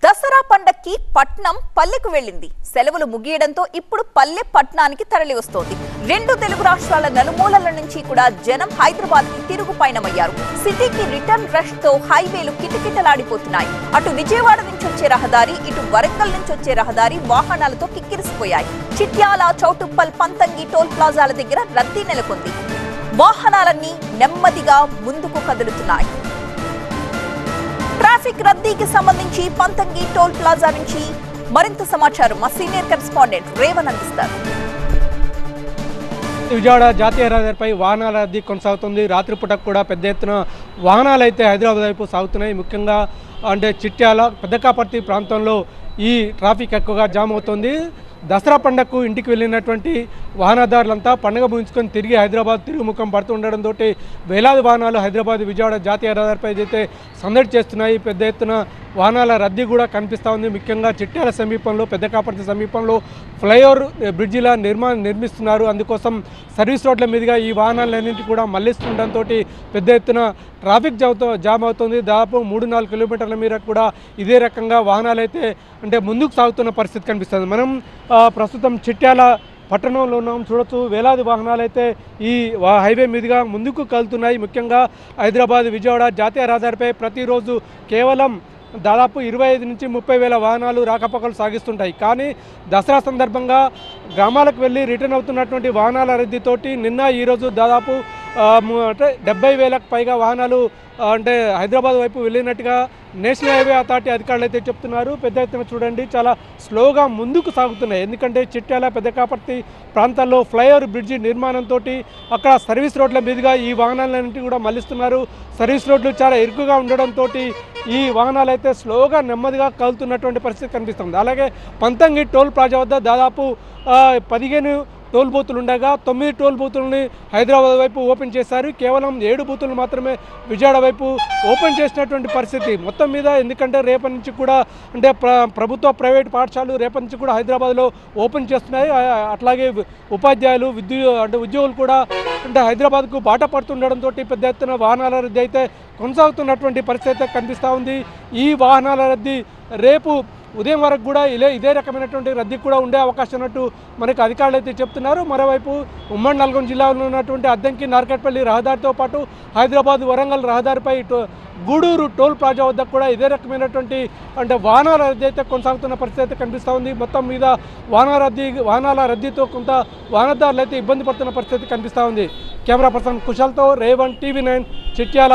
దసరా పండక్కి పట్నం పల్లెకు వెళ్ళింది. సెలవులు ముగియడంతో ఇప్పుడు పల్లె పట్నానికి తరలి వస్తోంది. రెండు తెలుగు రాష్ట్రాల నలుమూలల నుంచి కూడా జనం హైదరాబాద్ కి తిరుగు పయనమయ్యారు. సిటీకి రిటర్న్ రష్ తో హైవేలు కిటకిటలాడిపోతున్నాయి. అటు విజయవాడ నుంచి వచ్చే రహదారి, ఇటు వరంగల్ నుంచి వచ్చే రహదారి వాహనాలతో కిక్కిరిసిపోయాయి. చిట్యాల, చౌటుప్పల్, పంతంగి టోల్ ప్లాజాల దగ్గర రద్దీ నెలకొంది. వాహనాలన్నీ నెమ్మదిగా ముందుకు కదులుతున్నాయి. ట్రాఫిక్ రద్దీకి సంబంధించి పంతంగి టోల్ ప్లాజా నుంచి మరింత సమాచారం మా సీనియర్ కరెస్పాండెంట్ రేవన్ అందిస్తారు. విజయవాడ జాతీయ రహదారిపై వాహనాల రద్దీ కొనసాగుతుంది. రాత్రిపూట కూడా పెద్ద ఎత్తున వాహనాలు అయితే హైదరాబాద్ వైపు సాగుతున్నాయి. ముఖ్యంగా అంటే చిట్యాల, పెద్దకాపర్తి ప్రాంతంలో ఈ ట్రాఫిక్ ఎక్కువగా జామ్ అవుతుంది. దసరా పండుగకు ఇంటికి వెళ్ళినటువంటి వాహనదారులంతా పండుగ ముగించుకొని తిరిగి హైదరాబాద్ తిరుగుముఖం పడుతూ ఉండడంతో వేలాది వాహనాలు హైదరాబాద్ విజయవాడ జాతీయ రహదారిపై అయితే సందడి చేస్తున్నాయి. పెద్ద ఎత్తున వాహనాల రద్దీ కూడా కనిపిస్తూ ఉంది. ముఖ్యంగా చిట్యాల సమీపంలో, పెద్దకాపర్తి సమీపంలో ఫ్లైఓవర్ బ్రిడ్జిల నిర్మిస్తున్నారు. అందుకోసం సర్వీస్ రోడ్ల మీదుగా ఈ వాహనాలన్నింటి కూడా మళ్లిస్తుండడంతో పెద్ద ఎత్తున ట్రాఫిక్ జామ్ అవుతుంది. దాదాపు 3-4 కిలోమీటర్ల మీద కూడా ఇదే రకంగా వాహనాలు అయితే అంటే ముందుకు సాగుతున్న పరిస్థితి కనిపిస్తుంది. మనం ప్రస్తుతం చిట్యాల పట్టణంలో ఉన్నాం. చూడొచ్చు, వేలాది వాహనాలు అయితే ఈ హైవే మీదుగా ముందుకు కలుతున్నాయి. ముఖ్యంగా హైదరాబాద్ విజయవాడ జాతీయ రహదారిపై ప్రతిరోజు కేవలం దాదాపు 25 నుంచి 30 వేల వాహనాలు రాకపోకలు సాగిస్తుంటాయి. కానీ దసరా సందర్భంగా గ్రామాలకు వెళ్ళి రిటర్న్ అవుతున్నటువంటి వాహనాల రద్దీతోటి నిన్న ఈరోజు దాదాపు అంటే 70 వేలకు పైగా వాహనాలు అంటే హైదరాబాద్ వైపు వెళ్ళినట్టుగా నేషనల్ హైవే అథారిటీ అధికారులు అయితే చెప్తున్నారు. పెద్ద ఎత్తున చూడండి, చాలా స్లోగా ముందుకు సాగుతున్నాయి. ఎందుకంటే చిట్యాల, పెద్దకాపర్తి ప్రాంతాల్లో ఫ్లైఓవర్ బ్రిడ్జి నిర్మాణంతో అక్కడ సర్వీస్ రోడ్ల మీదుగా ఈ వాహనాలన్నింటినీ కూడా మళ్లిస్తున్నారు. సర్వీస్ రోడ్లు చాలా ఇరుకుగా ఉండడంతో ఈ వాహనాలు అయితే స్లోగా నెమ్మదిగా కలుతున్నటువంటి పరిస్థితి కనిపిస్తుంది. అలాగే పంతంగి టోల్ ప్లాజా వద్ద దాదాపు 15 టోల్ బూతులు ఉండగా 9 టోల్ బూతులని హైదరాబాద్ వైపు ఓపెన్ చేశారు. కేవలం 7 బూతులు మాత్రమే విజయవాడ వైపు ఓపెన్ చేసినటువంటి పరిస్థితి మొత్తం మీద. ఎందుకంటే రేపటి నుంచి కూడా అంటే ప్రభుత్వ, ప్రైవేట్ పాఠశాలలు రేపటి నుంచి కూడా హైదరాబాద్లో ఓపెన్ చేస్తున్నాయి. అట్లాగే ఉపాధ్యాయులు, ఉద్యోగులు కూడా అంటే హైదరాబాద్కు బాట పడుతుండడంతో పెద్ద ఎత్తున వాహనాల రద్దీ అయితే కొనసాగుతున్నటువంటి పరిస్థితి అయితే కనిపిస్తూ ఉంది. ఈ వాహనాల రద్దీ రేపు ఉదయం వరకు కూడా ఇదే రకమైనటువంటి రద్దీ కూడా ఉండే అవకాశం ఉన్నట్టు మనకు అధికారులు అయితే చెప్తున్నారు. మరోవైపు ఉమ్మడి నల్గొండ జిల్లాలో ఉన్నటువంటి అద్దంకి, నార్కట్పల్లి రహదారితో పాటు హైదరాబాద్, వరంగల్ రహదారిపై గూడూరు టోల్ ప్లాజా వద్ద కూడా ఇదే రకమైనటువంటి అంటే వాహనాల రద్దీ అయితే కొనసాగుతున్న పరిస్థితి అయితే కనిపిస్తూ ఉంది. మొత్తం మీద వాహనాల రద్దీతో కొంత వాహనదారులు అయితే ఇబ్బంది పడుతున్న పరిస్థితి కనిపిస్తూ ఉంది. Camera person కుశల్తో Revan, TV9 Chityal.